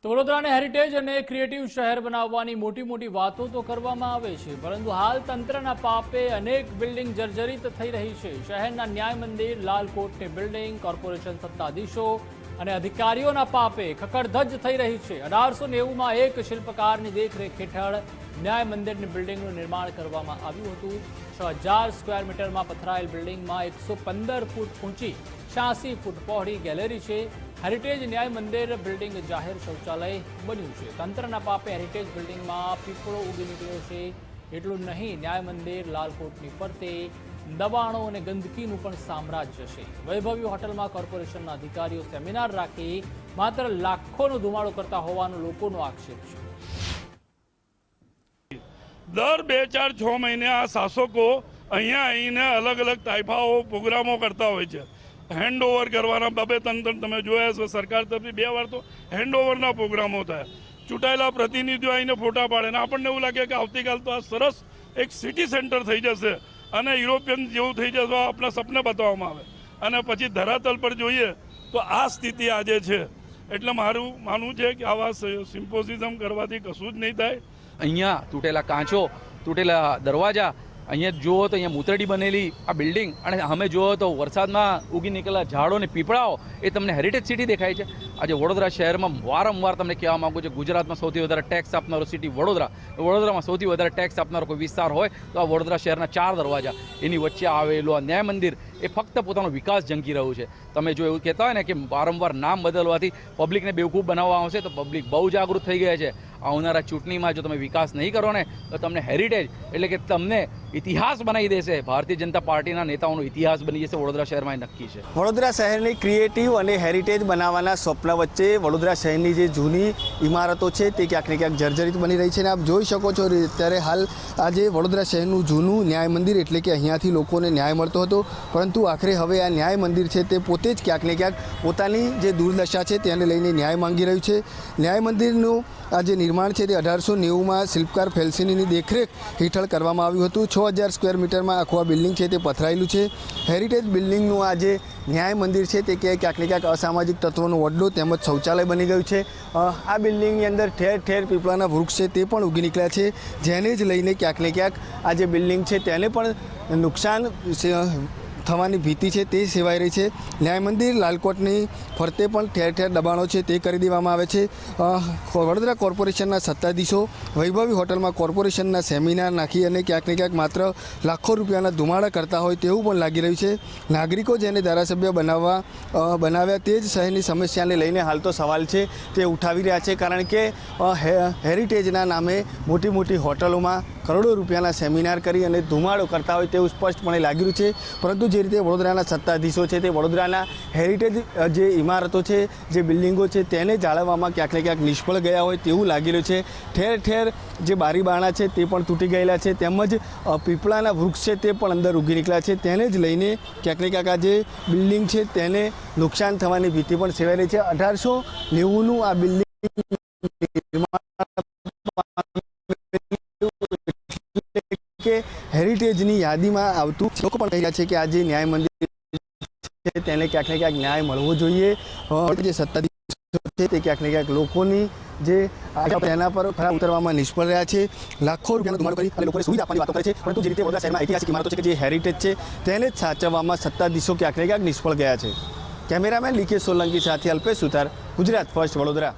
તો વડોદરાને હેરિટેજ અને ક્રિએટિવ શહેર બનાવવાની મોટી વાતો તો કરવામાં આવે છે, પરંતુ હાલ તંત્રના પાપે અનેક બિલ્ડિંગ જર્જરિત થઈ રહી છે। શહેરના ન્યાય મંદિર, લાલકોટની બિલ્ડિંગ કોર્પોરેશન સત્તાધીશો અને અધિકારીઓના પાપે ખખડધજ થઈ રહી છે। 1890માં એક શિલ્પકારની દેખરેખ હેઠળ ન્યાય મંદિરની બિલ્ડિંગનું નિર્માણ કરવામાં આવ્યું હતું। 6000 સ્ક્વેર મીટરમાં પથરાયેલ બિલ્ડિંગમાં 115 ફૂટ ઊંચી 86 ફૂટ પહોળી ગેલેરી છે। હેરિટેજ ન્યાય મંદિર બિલ્ડિંગ જાહેર શૌચાલય બન્યું છે। તંત્રના પાપે હેરિટેજ બિલ્ડિંગમાં પીપળો ઉગી નીકળ્યો છે। એટલું નહીં, ન્યાય મંદિર, લાલકોટની ફરતે દબાણો અને ગંદકીનું પણ સામ્રાજ્ય છે। વૈભવી હોટલમાં કોર્પોરેશનના અધિકારીઓ સેમિનાર રાખી માત્ર લાખોનો ધુમાડો કરતા હોવાનો લોકોનો આક્ષેપ છે। દર 2-4-6 મહિને આ શાસકો અહીંયા આવીને અલગ અલગ તાઇફાઓ પ્રોગ્રામો કરતા હોય છે। હેન્ડ ઓવર કરવાના બાબે તંત્ર તમે જોયા છો, સરકાર તરફથી 2 વાર તો હેન્ડ ઓવરના પ્રોગ્રામો થયા। ચૂંટાયેલા પ્રતિનિધિઓ આવીને ફોટા પાડે ને આપણને એવું લાગે કે આવતીકાલ તો આ સરસ એક સિટી સેન્ટર થઈ જશે અને યુરોપિયન જેવું થઈ જશે, આપણા સપને બતાવવામાં આવે અને પછી ધરાતલ પર જોઈએ તો આ સ્થિતિ આજે છે। એટલે મારું માનવું છે કે આવા સિમ્પોઝિઝમ કરવાથી કશું જ નહીં થાય। અહીંયા તૂટેલા કાંચો, તૂટેલા દરવાજા, અહીંયા જુઓ તો અહીંયા મૂતરડી બનેલી આ બિલ્ડિંગ, અને અમે જુઓ તો વરસાદમાં ઉગી નીકળેલા ઝાડો અને પીપળાઓ, એ તમને હેરિટેજ સિટી દેખાય છે। આજે વડોદરા શહેરમાં વારંવાર તમને કહેવા માગું છું, ગુજરાતમાં સૌથી વધારે ટેક્સ આપનારો સિટી વડોદરામાં સૌથી વધારે ટેક્સ આપનારો કોઈ વિસ્તાર હોય તો આ વડોદરા શહેરના 4 દરવાજા, એની વચ્ચે આવેલું આ ન્યાય મંદિર એ ફક્ત પોતાનો વિકાસ ઝંકી રહ્યું છે। તમે જો એવું કહેતા હોય ને કે વારંવાર નામ બદલવાથી પબ્લિકને બેવકૂફ બનાવવા આવશે, તો પબ્લિક બહુ જાગૃત થઈ ગયા છે। આવનારા ચૂંટણીમાં જો તમે વિકાસ નહીં કરો ને તો તમને હેરિટેજ એટલે કે તમને ઇતિહાસ બનાવી દેશે। ભારતીય જનતા પાર્ટીના નેતાઓનો ઇતિહાસ બની જશે વડોદરા શહેરમાં, નક્કી છે। વડોદરા શહેરની ક્રિએટિવ અને હેરિટેજ બનાવવાના સ્વપ્ન વચ્ચે વડોદરા શહેરની જે જૂની ઇમારતો છે તે ક્યાંક ને ક્યાંક જર્જરિત બની રહી છે। અને આપ જોઈ શકો છો અત્યારે હાલ આજે વડોદરા શહેરનું જૂનું ન્યાય મંદિર, એટલે કે અહીંયાથી લોકોને ન્યાય મળતો હતો, પરંતુ આખરે હવે આ ન્યાય મંદિર છે તે પોતે જ ક્યાંક ને ક્યાંક પોતાની જે દુર્દશા છે તેને લઈને ન્યાય માંગી રહ્યું છે। ન્યાય મંદિરનું આ જે નિર્માણ છે તે 1890માં શિલ્પકાર ફેલ્સિનીની દેખરેખ હેઠળ કરવામાં આવ્યું હતું। 6000 સ્ક્વેર મીટરમાં આખું આ બિલ્ડિંગ છે તે પથરાયેલું છે। હેરિટેજ બિલ્ડિંગનું આ જે ન્યાય મંદિર છે તે ક્યાંક ને ક્યાંક અસામાજિક તત્વોનો વડલો તેમજ શૌચાલય બની ગયું છે। આ બિલ્ડિંગની અંદર ઠેર ઠેર પીપળાના વૃક્ષ છે તે પણ ઉગી નીકળ્યા છે, જેને જ લઈને ક્યાંક ને ક્યાંક આ જે બિલ્ડિંગ છે તેને પણ નુકસાન થવાની ભીતિ છે તે સેવાઈ રહી છે। ન્યાય મંદિર, લાલકોટની ફરતે પણ ઠેર ઠેર દબાણો છે તે કરી દેવામાં આવે છે। વડોદરા કોર્પોરેશનના સત્તાધીશો વૈભવી હોટલમાં કોર્પોરેશનના સેમિનાર નાખી અને ક્યાંક ને ક્યાંક માત્ર લાખો રૂપિયાના ધુમાડા કરતા હોય તેવું પણ લાગી રહ્યું છે। નાગરિકો જેને ધારાસભ્ય બનાવ્યા તે જ શહેરની સમસ્યાને લઈને હાલ તો સવાલ છે તે ઉઠાવી રહ્યા છે, કારણ કે હેરિટેજના નામે મોટી હોટલોમાં કરોડો રૂપિયાના સેમિનાર કરી અને ધુમાડો કરતા હોય તેવું સ્પષ્ટપણે લાગી રહ્યું છે। પરંતુ જે રીતે વડોદરાના સત્તાધીશો છે તે વડોદરાના હેરિટેજ જે ઇમારતો છે, જે બિલ્ડિંગો છે તેને જાળવવામાં ક્યાંક ને ક્યાંક નિષ્ફળ ગયા હોય તેવું લાગી રહ્યું છે। ઠેર ઠેર જે બારી બારણા છે તે પણ તૂટી ગયેલા છે, તેમજ પીપળાના વૃક્ષ છે તે પણ અંદર ઉગી નીકળ્યા છે। તેને જ લઈને ક્યાંક ને ક્યાંક આ જે બિલ્ડિંગ છે તેને નુકસાન થવાની ભીતિ પણ સેવાઈ રહી છે। 1890નું આ બિલ્ડિંગ કે હેરિટેજની યાદીમાં આવતું લોકો પણ કહી રહ્યા છે કે આ જે ન્યાય મંદિર છે તેને ક્યાંક ને ક્યાંક ન્યાય મળવો જોઈએ। જે સત્તાધીશો છે તે ક્યાંક ને ક્યાંક લોકોની જે તેના પર ખરા ઉતરવામાં નિષ્ફળ રહ્યા છે। લાખો રૂપિયાનો ધુમાડો કરી અને લોકોને સુવિધા આપવાની વાતો કરે છે, પરંતુ જે રીતે વડોદરા શહેરમાં ઐતિહાસિક ઇમારતો છે કે જે હેરિટેજ છે તેને જ સાચવવામાં સત્તાધીશો ક્યાંક ને ક્યાંક નિષ્ફળ ગયા છે। કેમેરામેન લીકે સોલંકી સાથે અલ્પેશ સુથાર, ગુજરાત ફર્સ્ટ, વડોદરા।